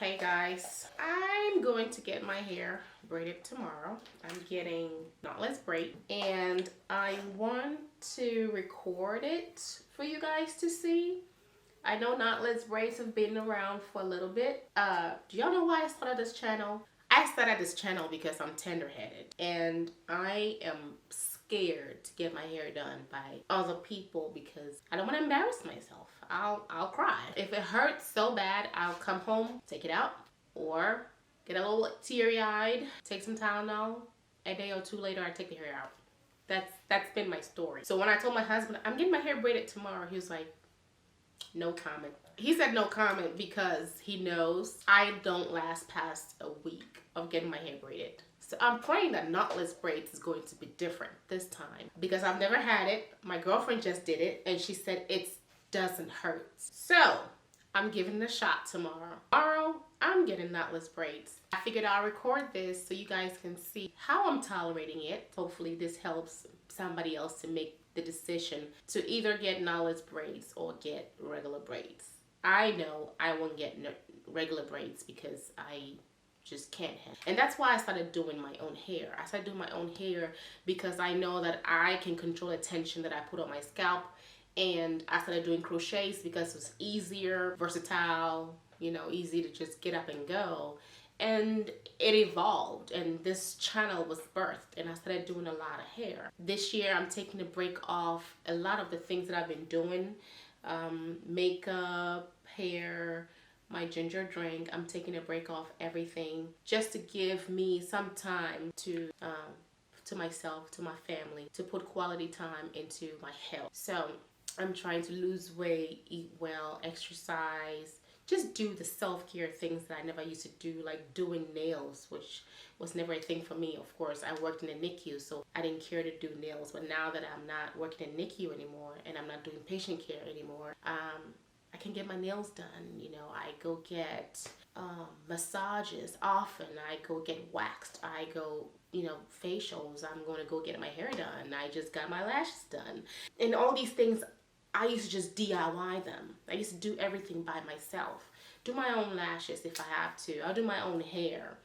Hey guys, I'm going to get my hair braided tomorrow. I'm getting knotless braid and I want to record it for you guys to see. I know knotless braids have been around for a little bit. Do y'all know why I started this channel? I started this channel because I'm tender-headed and I am scared to get my hair done by other people because I don't want to embarrass myself. I'll cry. If it hurts so bad, I'll come home, take it out, or get a little teary-eyed, take some Tylenol. A day or two later, I take the hair out. That's been my story. So when I told my husband, I'm getting my hair braided tomorrow, he was like, no comment. He said no comment because he knows I don't last past a week of getting my hair braided. So I'm praying that knotless braids is going to be different this time because I've never had it. My girlfriend just did it and she said it doesn't hurt. So I'm giving it a shot tomorrow. Tomorrow, I'm getting knotless braids. I figured I'll record this so you guys can see how I'm tolerating it. Hopefully this helps somebody else to make the decision to either get knotless braids or get regular braids. I know I won't get regular braids because I just can't handle it. And that's why I started doing my own hair. I started doing my own hair because I know that I can control the tension that I put on my scalp. And I started doing crochets because it was easier, versatile, you know, easy to just get up and go. And it evolved and this channel was birthed and I started doing a lot of hair. This year I'm taking a break off a lot of the things that I've been doing. Makeup, hair, my ginger drink. I'm taking a break off everything just to give me some time to myself, to my family, to put quality time into my health. So I'm trying to lose weight, eat well, exercise, just do the self-care things that I never used to do, like doing nails, which was never a thing for me. Of course, I worked in a NICU, so I didn't care to do nails. But now that I'm not working in NICU anymore and I'm not doing patient care anymore, I can get my nails done. You know, I go get massages often. I go get waxed. I go, you know, facials. I'm going to go get my hair done. I just got my lashes done. And all these things, I used to just DIY them. I used to do everything by myself. Do my own lashes if I have to. I'll do my own hair.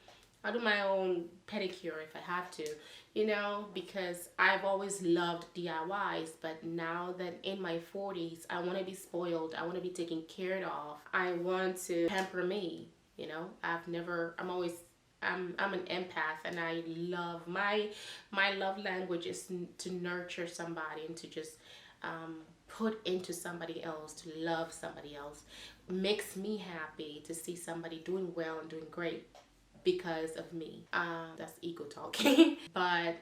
I'll do my own pedicure if I have to, you know, because I've always loved DIYs. But now that in my 40s, I want to be spoiled. I want to be taken care of. I want to pamper me, you know. I'm an empath and I love, my love language is to nurture somebody and to just put into somebody else, to love somebody else. Makes me happy to see somebody doing well and doing great because of me. That's ego talking. But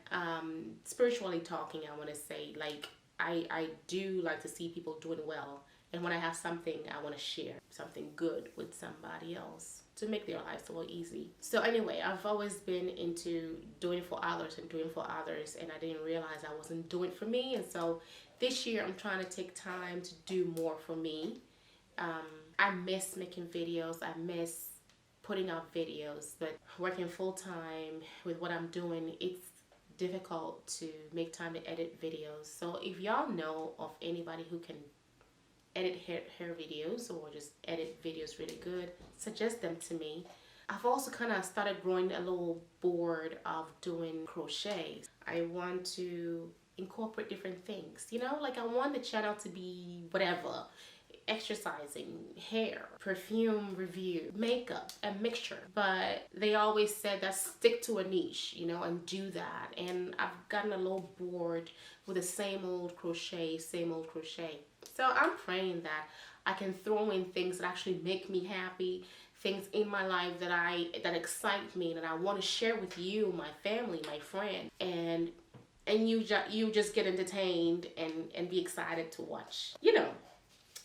spiritually talking, I want to say, like, I do like to see people doing well. And when I have something, I want to share something good with somebody else to make their lives a little easy. So anyway, I've always been into doing for others and doing for others, and I didn't realize I wasn't doing for me. And so this year I'm trying to take time to do more for me. I miss making videos. I miss putting out videos, but working full-time with what I'm doing, it's difficult to make time to edit videos. So if y'all know of anybody who can edit hair videos or just edit videos really good, suggest them to me. I've also kind of started growing a little bored of doing crochets. I want to incorporate different things, you know, like I want the channel to be whatever: exercising, hair, perfume review, makeup, a mixture. But they always said that stick to a niche, you know, and do that. And I've gotten a little bored with the same old crochet, same old crochet. So I'm praying that I can throw in things that actually make me happy, things in my life that excite me, that I want to share with you, my family, my friend, and you just get entertained and be excited to watch, you know.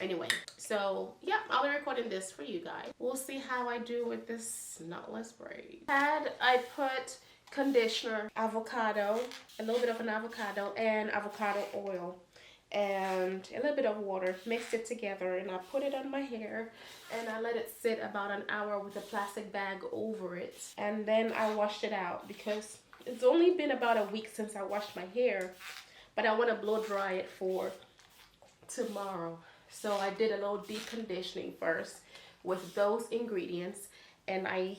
Anyway, so yeah, I'll be recording this for you guys. We'll see how I do with this knotless braid. I put conditioner, avocado, a little bit of an avocado and avocado oil and a little bit of water, mixed it together, and I put it on my hair and I let it sit about an hour with a plastic bag over it, and then I washed it out because it's only been about a week since I washed my hair, but I want to blow dry it for tomorrow. So I did a little deep conditioning first with those ingredients, and I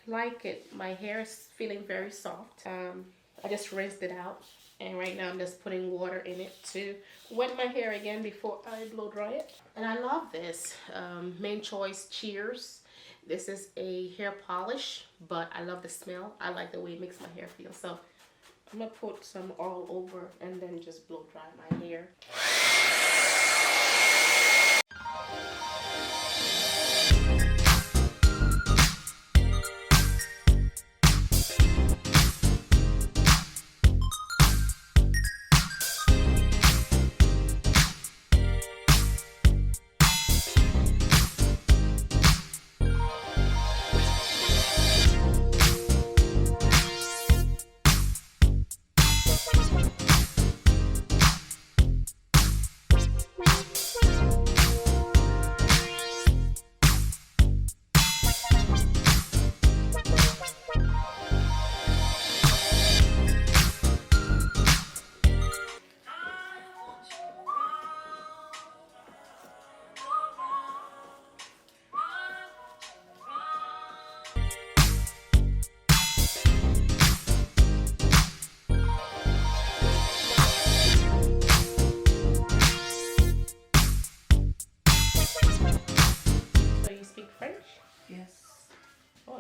like it. My hair is feeling very soft. I just rinsed it out, and right now I'm just putting water in it to wet my hair again before I blow dry it. And I love this Main Choice Cheers. This is a hair polish, but I love the smell. I like the way it makes my hair feel. So I'm gonna put some all over and then just blow dry my hair.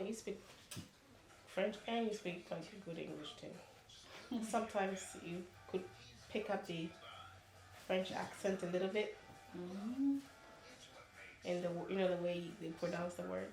You speak French and you speak like good English too. Sometimes you could pick up the French accent a little bit, in the the way they pronounce the words.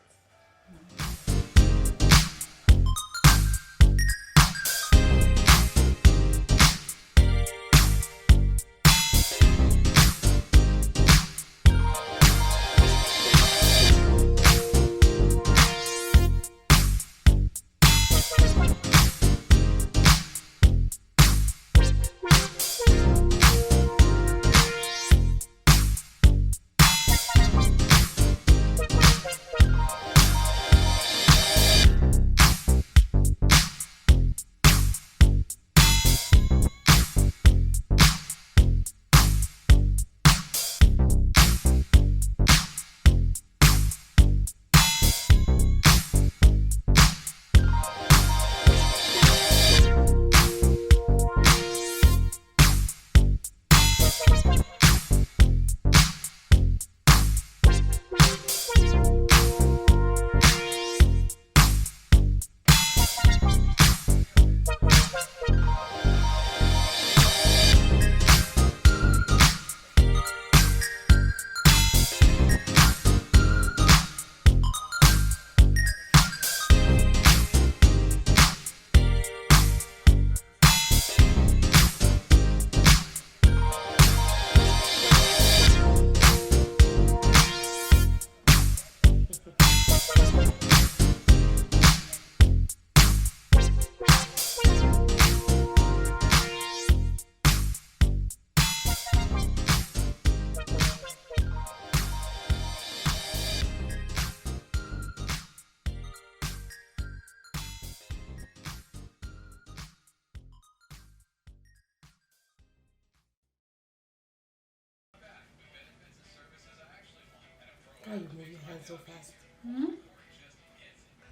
How you move your hands so fast?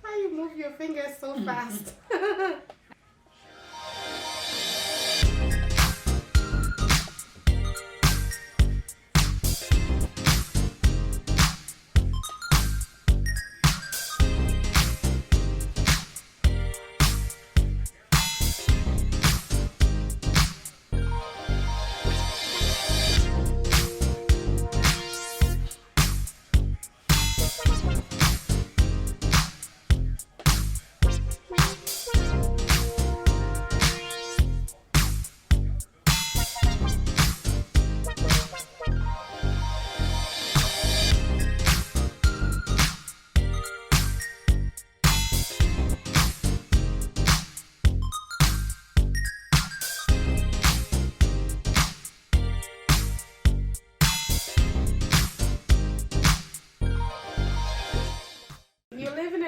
How you move your fingers so fast?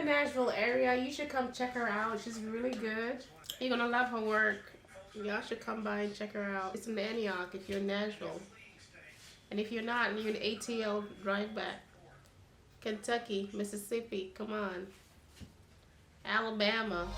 Nashville area, you should come check her out. She's really good. You're gonna love her work. Y'all should come by and check her out. It's in Antioch if you're in Nashville. And if you're not and you're in ATL, drive back. Kentucky, Mississippi, come on. Alabama.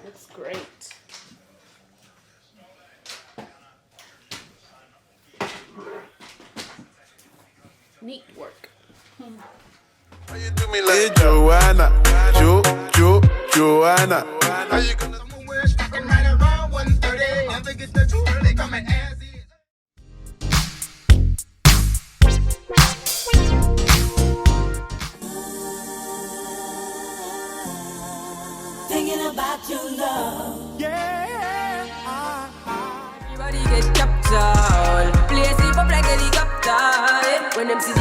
Looks great. Neat work. How you do me like hey, Joanna, Joanna. How you gonna somewhere sticking right around 1:30? Never get there too early, coming as is. Thinking about your love. Yeah. Everybody get chopped down. Place it up like helicopter. When them see the